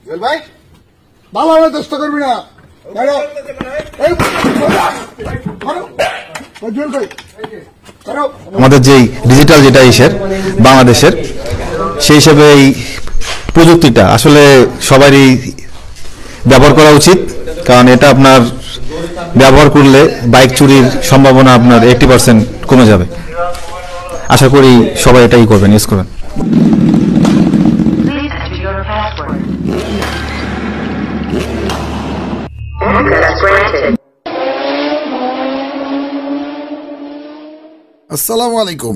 ভাই ভালোভাবে চেষ্টা করবি না আমাদের যেই ডিজিটাল যেটা বাংলাদেশের সেই হিসেবে এই প্রযুক্তিটা আসলে সবারই ব্যবহার করা উচিত, কারণ এটা আপনার ব্যবহার করলে বাইক চুরির সম্ভাবনা আপনার 80% কমে যাবে। আশা করি সবাই এটাই করবেন, ইউজ করবেন। আসসালামু আলাইকুম।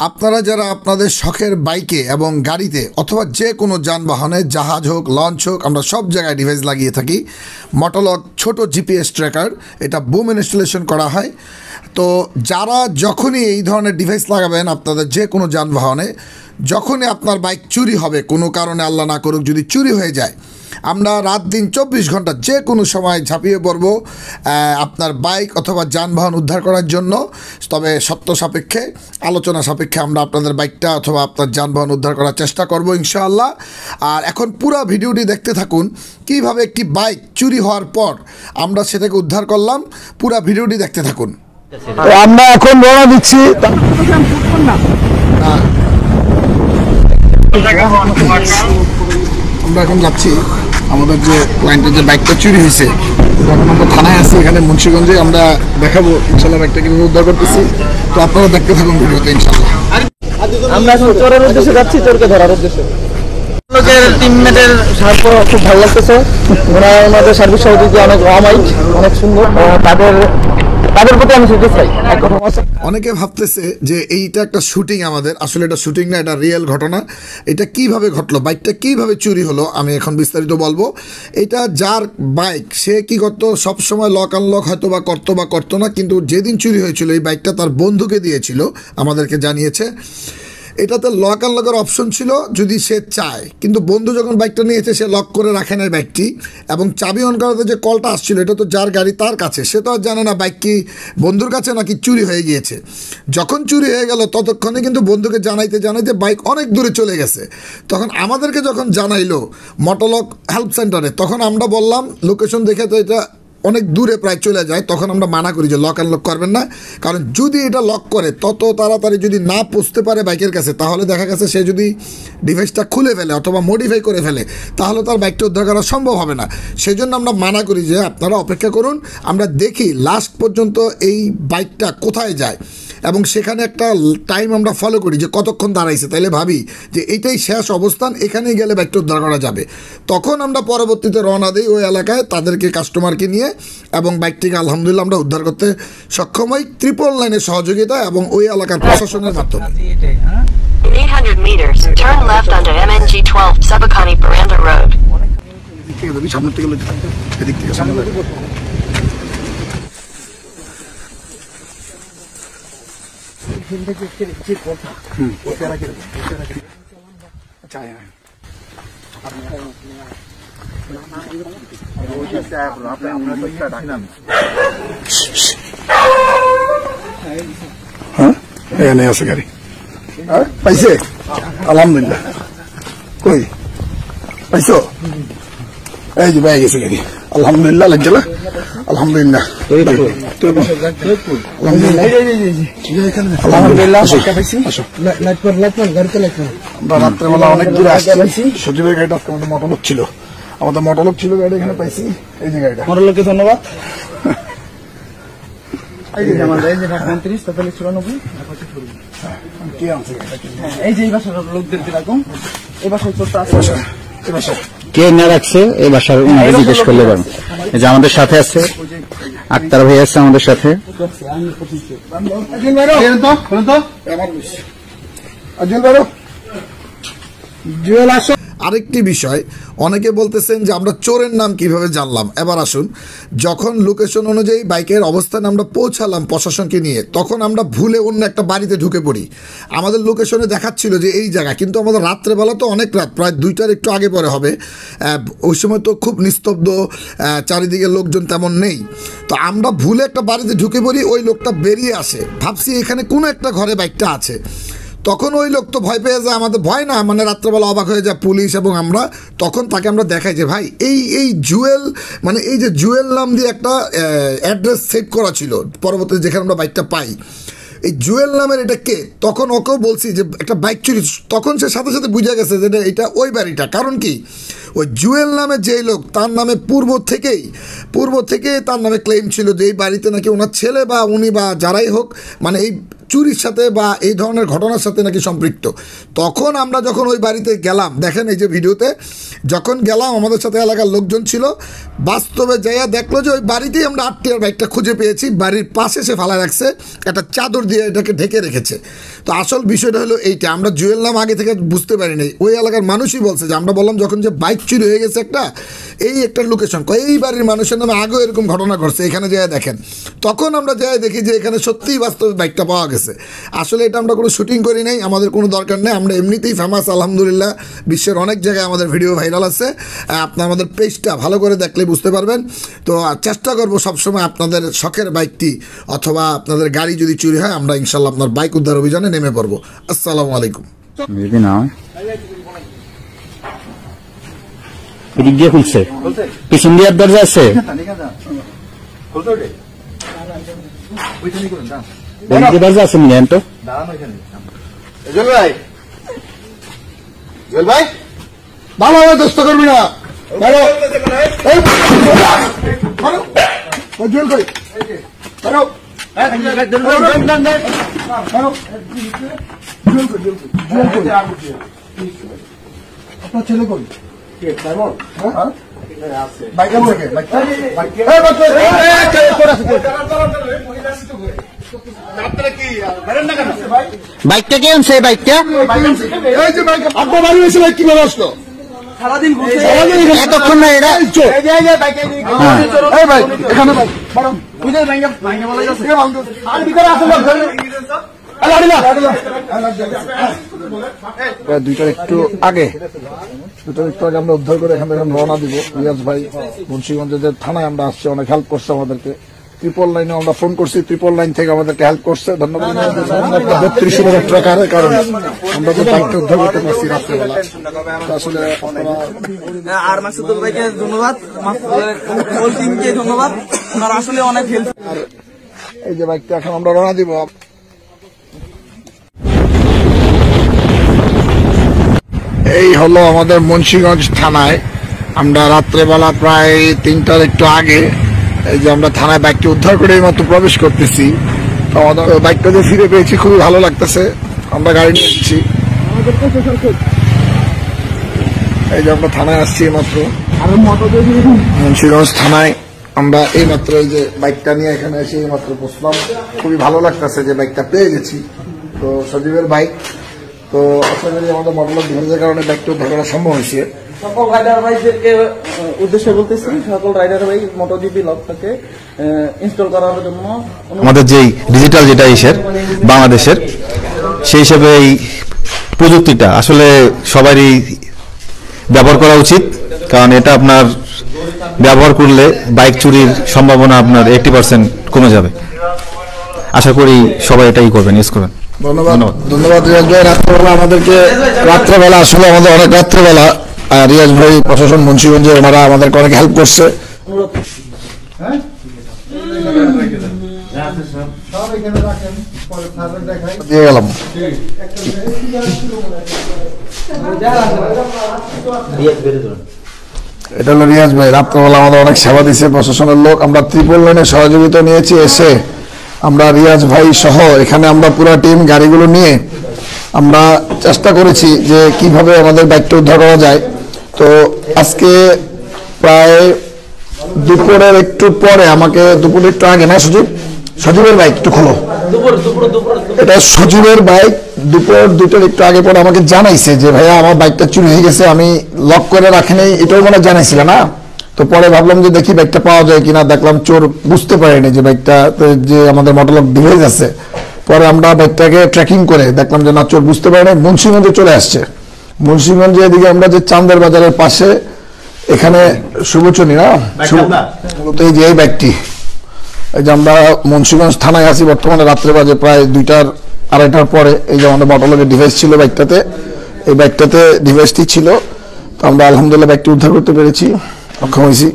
আপনারা যারা আপনাদের শখের বাইকে এবং গাড়িতে অথবা যে কোনো যানবাহনে, জাহাজ হোক, লঞ্চ হোক, আমরা সব জায়গায় ডিভাইস লাগিয়ে থাকি। মটোলক ছোট জিপিএস ট্র্যাকার, এটা বুম ইনস্টলেশন করা হয়। তো যারা যখনই এই ধরনের ডিভাইস লাগাবেন আপনাদের যে কোনো যানবাহনে, যখনই আপনার বাইক চুরি হবে, কোনো কারণে আল্লাহ না করুক যদি চুরি হয়ে যায়, আমরা রাত দিন 24 ঘন্টা যে কোনো সময় ঝাঁপিয়ে পড়ব আপনার বাইক অথবা যানবাহন উদ্ধার করার জন্য। তবে সত্য সাপেক্ষে, আলোচনা সাপেক্ষে আমরা আপনাদের বাইকটা অথবা আপনার যানবাহন উদ্ধার করার চেষ্টা করব ইনশাআল্লাহ। আর এখন পুরো ভিডিওটি দেখতে থাকুন, কিভাবে একটি বাইক চুরি হওয়ার পর আমরা সেটাকে উদ্ধার করলাম। পুরো ভিডিওটি দেখতে থাকুন। আমরা এখন রওনা দিচ্ছি। আমরা এখন যাচ্ছি আমাদের যে ক্লায়েন্টের যে বাইকটা চুরি হয়েছে, এখন আমরা থানায় আছি এখানে মুন্সিগঞ্জে। আমরা দেখাবো ইনশাল্লাহ বাইকটা কিভাবে উদ্ধার করতেছি। তো আপনারা দেখতে থাকুন ভিডিওতে ইনশাল্লাহ। আমরা এখন চোরের উদ্দেশ্যে যাচ্ছি, চোরকে ধরার উদ্দেশ্যে। টিমমেটের সার্ভ খুব ভালো লাগতেছে, ওনাদের সার্ভিস সহযোগী অনেক অমাইক, অনেক সুন্দর। তাদের প্রতি আমি স্যাটিসফাই। অনেকে ভাবতেছে যে এইটা একটা শুটিং, আমাদের আসলে এটা শুটিং না, এটা রিয়েল ঘটনা। এটা কিভাবে ঘটলো, বাইকটা কিভাবে চুরি হলো, আমি এখন বিস্তারিত বলবো। এটা যার বাইক সে কি করতো, সবসময় লক আনলক হয়তো বা করতো না, কিন্তু যেদিন চুরি হয়েছিল এই বাইকটা তার বন্ধুকে দিয়েছিল, আমাদেরকে জানিয়েছে। এটাতে লক আনলকের অপশন ছিল যদি সে চায়, কিন্তু বন্ধু যখন বাইকটা নিয়েছে সে লক করে রাখে না বাইকটি, এবং চাবি অন করাতে যে কলটা আসছিল এটা তো যার গাড়ি তার কাছে, সে তো আর জানে না বাইক কি বন্ধুর কাছে নাকি চুরি হয়ে গিয়েছে। যখন চুরি হয়ে গেল ততক্ষণে কিন্তু বন্ধুকে জানাইতে বাইক অনেক দূরে চলে গেছে। তখন আমাদেরকে যখন জানাইলো মটোলক হেল্প সেন্টারে, তখন আমরা বললাম লোকেশন দেখে তো এটা অনেক দূরে প্রায় চলে যায়। তখন আমরা মানা করি যে লক আনলক করবেন না, কারণ যদি এটা লক করে তত তাড়াতাড়ি যদি না পৌঁছতে পারে বাইকের কাছে, তাহলে দেখা গেছে সে যদি ডিভাইসটা খুলে ফেলে অথবা মডিফাই করে ফেলে তাহলে তার বাইকটা উদ্ধার করা সম্ভব হবে না। সেই জন্য আমরা মানা করি যে আপনারা অপেক্ষা করুন, আমরা দেখি লাস্ট পর্যন্ত এই বাইকটা কোথায় যায়, এবং সেখানে একটা টাইম আমরা ফলো করি যে কতক্ষণ দাঁড়াইছে। তাইলে ভাবি যে এইটাই শেষ অবস্থান, এখানেই গেলে বাইকটা উদ্ধার করা যাবে। তখন আমরা পরবর্তীতে রওনা দিই ওই এলাকায় তাদেরকে, কাস্টমারকে নিয়ে, এবং বাইকটিকে আলহামদুলিল্লাহ আমরা উদ্ধার করতে সক্ষম হই 999-এর সহযোগিতা এবং ওই এলাকার প্রশাসনের মাধ্যমে। 800 meters, turn left onto MNG 12, Sabakani Baranda Road. সামনের থেকে এদিক থেকে সামনে এখানে আছে গাড়ি পাইছে আলহামদুলিল্লাহ। কই পাইছো? এই যে পাই গেছে গাড়ি আলহামদুলিল্লাহ। লাগছিল আলহামদুলিল্লাহ। আমরা রাত্রেবেলা অনেক দূরে আসছি। সজীবের গাড়িটা আজকে আমাদের মটোলক ছিল, গাড়ি এখানে পাইছি। এই যে গাড়িটা মটোলককে ধন্যবাদ। এই যে আমাদের এই যে 35 43 94 কি আছে এই যে এই বাসার লোকদেরকে রাখুন। এই বাসায় চোরটা আছে, এই বাসা কে না রাখছে এই বাসার উনাকে জিজ্ঞেস করলে পারেন। এই যে আমাদের সাথে আছে আক্তার ভাই, আছে আমাদের সাথে। আরেকটি বিষয়, অনেকে বলতেছেন যে আমরা চোরের নাম কিভাবে জানলাম। এবার আসুন, যখন লোকেশন অনুযায়ী বাইকের অবস্থানে আমরা পৌঁছালাম প্রশাসনকে নিয়ে, তখন আমরা ভুলে অন্য একটা বাড়িতে ঢুকে পড়ি। আমাদের লোকেশনে দেখাচ্ছিল যে এই জায়গা, কিন্তু আমাদের রাত্রেবেলা তো অনেক রাত, প্রায় 2টার একটু আগে পরে হবে। ওই সময় তো খুব নিস্তব্ধ, চারিদিকে লোকজন তেমন নেই। তো আমরা ভুলে একটা বাড়িতে ঢুকে পড়ি, ওই লোকটা বেরিয়ে আসে, ভাবছি এখানে কোনো একটা ঘরে বাইকটা আছে। তখন ওই লোক তো ভয় পেয়ে যায়, আমাদের ভয় না মানে রাত্রেবেলা অবাক হয়ে যায় পুলিশ এবং আমরা, তখন তাকে আমরা দেখাই যে ভাই এই জুয়েল মানে এই যে জুয়েল নাম দিয়ে একটা অ্যাড্রেস সেভ করা ছিল পরবর্তীতে যেখানে আমরা বাইকটা পাই, এই জুয়েল নামের এটা কে, তখন ওকেও বলছি যে একটা বাইক চুরি, তখন সে সাথে সাথে বুঝে গেছে যে এটা ওই বাড়িটা। কারণ কি ওই জুয়েল নামে যেই লোক তার নামে পূর্ব থেকেই তার নামে ক্লেম ছিল যে এই বাড়িতে নাকি ওনার ছেলে বা উনি বা যারাই হোক মানে এই চুরির সাথে বা এই ধরনের ঘটনার সাথে নাকি সম্পৃক্ত। তখন আমরা যখন ওই বাড়িতে গেলাম, দেখেন এই যে ভিডিওতে যখন গেলাম আমাদের সাথে এলাকার লোকজন ছিল, বাস্তবে যাইয়া দেখলো যে ওই বাড়িতেই আমরা আটটিয়ার বাইকটা খুঁজে পেয়েছি, বাড়ির পাশে সে ফালা রাখছে, একটা চাদর দিয়ে এটাকে ঢেকে রেখেছে। তো আসল বিষয়টা হলো এইটা, আমরা জুয়েল নাম আগে থেকে বুঝতে পারিনি, ওই এলাকার মানুষই বলছে যে আমরা বললাম যখন যে বাইক চুরি হয়ে গেছে একটা লোকেশন এই বাড়ির মানুষের নামে আগেও এরকম ঘটনা ঘটছে, এখানে যাই দেখেন। তখন আমরা যাই দেখি যে এখানে সত্যিই বাস্তবে বাইকটা পাওয়া গেছে। আসলে এটা আমরা কোনো শুটিং করি নাই, আমাদের কোনো দরকার নেই, আমরা এমনিতেই ফেমাস আলহামদুলিল্লাহ, বিশ্বের অনেক জায়গায় আমাদের ভিডিও ভাইরাল আছে। আপনার আমাদের পেজটা ভালো করে দেখলে বুঝতে পারবেন। তো চেষ্টা করবো সবসময় আপনাদের শখের বাইকটি অথবা আপনাদের গাড়ি যদি চুরি হয় আমরা ইনশাল্লাহ আপনার বাইক উদ্ধার অভিযানে নেমে পড়বো। আসসালামু আলাইকুম। এদিক দিয়ে খুলছে, পিছন দিয়ে দরজা আছে, দরজা আছে মিলেন তো ভাই ভালো হবে দোস্ত করবি না আপনার ছেলে কই বাইকটা কে আনছে? বাইকটা আপনার বাড়ি হয়েছে বাইক কিভাবে আসলো? এতক্ষণ না এটা দুইটার একটু আগে আমরা উদ্ধার করে এখান থেকে রওনা দিব। রিয়াজ ভাই মুন্সিগঞ্জের থানায় আমরা আসছি, অনেক হেল্প করছে আমাদেরকে। ট্রিপল লাইনে আমরা ফোন করছি, ট্রিপল লাইন থেকে আমাদেরকে হেল্প করছে, ধন্যবাদ। 32,000 টাকার কারণে আমরা তো বাইকটা উদ্ধার করতে পারছি রাত্রেবেলা। আসলে আর মাসুদুল ভাইকে ধন্যবাদ, হোল টিমকে ধন্যবাদ, ওনারা আসলে অনেক হেল্প। আর এই যে বাইকটা এখন আমরা রওনা দিব। এই হলো আমাদের মুন্সিগঞ্জ থানায়, আমরা রাত্রেবেলা প্রায় 3টার একটু আগে এই যে আমরা থানায় বাইকটি উদ্ধার করে মাত্র প্রবেশ করতেছি। তো আমাদের বাইকটা যে ফিরে পেয়েছি খুবই ভালো লাগতেছে। আমরা গাড়ি নিয়ে এসেছি, এই যে আমরা থানায় আসছি মাত্র মুন্সিগঞ্জ থানায়। আমরা এই মাত্র এই যে বাইকটা নিয়ে এখানে এসে এই মাত্র বসলাম, খুবই ভালো লাগতেছে যে বাইকটা পেয়ে গেছি। তো সজীবের বাইক, তো আশা করি আমাদের মটলক ডিভাইসের কারণে বাইকটা উদ্ধার করা সম্ভব হয়েছে। সকল রাইডার ভাইদেরকে উদ্দেশ্যে বলতেছি, সকল রাইডার ভাই মোটোজিপি লকটাকে ইনস্টল করার জন্য আমাদের যেই ডিজিটাল যেটা বাংলাদেশের, সেই হিসেবে এই প্রযুক্তিটা আসলে সবারই ব্যবহার করা উচিত, কারণ এটা আপনার ব্যবহার করলে বাইক চুরির সম্ভাবনা আপনার 80% কমে যাবে। আশা করি সবাই এটাই করবেন, ইউজ করবেন। ধন্যবাদ রিয়াজ ভাই। রাত্রেবেলা আমাদেরকে আসলে আমাদের অনেক রাত্রেবেলা রিয়াজ ভাই, প্রশাসন মুন্সিগঞ্জে ওনারা আমাদেরকে অনেক হেল্প করছে। দিয়ে গেলাম। এটা হলো রিয়াজ ভাই, রাত্রেবেলা আমাদের অনেক সেবা দিচ্ছে প্রশাসনের লোক। আমরা ট্রিপল লাইনে সহযোগিতা নিয়েছি, এসে আমরা রিয়াজ ভাই সহ এখানে আমরা পুরো টিম গাড়িগুলো নিয়ে আমরা চেষ্টা করেছি যে কিভাবে আমাদের বাইকটা উদ্ধার করা যায়। তো আজকে প্রায় দুপুরের একটু পরে আমাকে, দুপুরের একটু আগে না সজীবের বাইক একটু খোলো, এটা সজীবের বাইক, দুপুর 2টার একটু আগে পরে আমাকে জানাইছে যে ভাইয়া আমার বাইকটা চুরি হয়ে গেছে, আমি লক করে রাখিনি, এটাও মনে জানাইছিল না। তো পরে ভাবলাম যে দেখি বাইকটা পাওয়া যায় কিনা, দেখলাম চোর বুঝতে পারেনি যে বাইকটা যে আমাদের মটলক ডিভাইস আছে। পরে আমরা বাইকটাকে ট্র্যাকিং করে দেখলাম যে না, চোর বুঝতে পারেনি, মুন্সিগঞ্জে চলে আসছে। মুন্সিগঞ্জে এদিকে আমরা যে চান্দের বাজারের পাশে এখানে শুভচনী না, মূলত এই যে এই বাইকটি, এই যে আমরা মুন্সিগঞ্জ থানায় আছি বর্তমানে, রাত্রে বাজে প্রায় 2টার আড়াইটার পরে এই যে আমাদের মটোলকের ডিভাইস ছিল বাইকটাতে, এই বাইকটাতে ডিভাইসটি ছিল। তো আমরা আলহামদুলিল্লাহ বাইকটি উদ্ধার করতে পেরেছি, সক্ষম হয়েছি।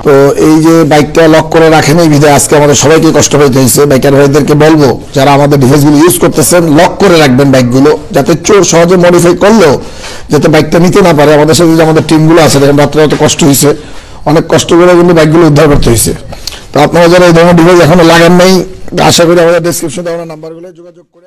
তো এই যে বাইকটা লক করে রাখেন এই বিধায় আজকে আমাদের সবাইকে কষ্ট পেতে হয়েছে। বাইকার ভাইদেরকে বলবো যারা আমাদের ডিভাইসগুলো ইউজ করতেছেন লক করে রাখবেন বাইকগুলো, যাতে চোর সহজে মডিফাই করলেও যাতে বাইকটা নিতে না পারে। আমাদের সাথে যে আমাদের টিমগুলো আছে দেখেন রাত্রে অত কষ্ট হয়েছে, অনেক কষ্ট করে কিন্তু বাইকগুলো উদ্ধার করতে হয়েছে। তো আপনারা যারা এই ধরনের ডিভাইস এখনো লাগান নাই, আশা করি আমাদের ডেসক্রিপশনে দেওয়া নাম্বারগুলো যোগাযোগ করে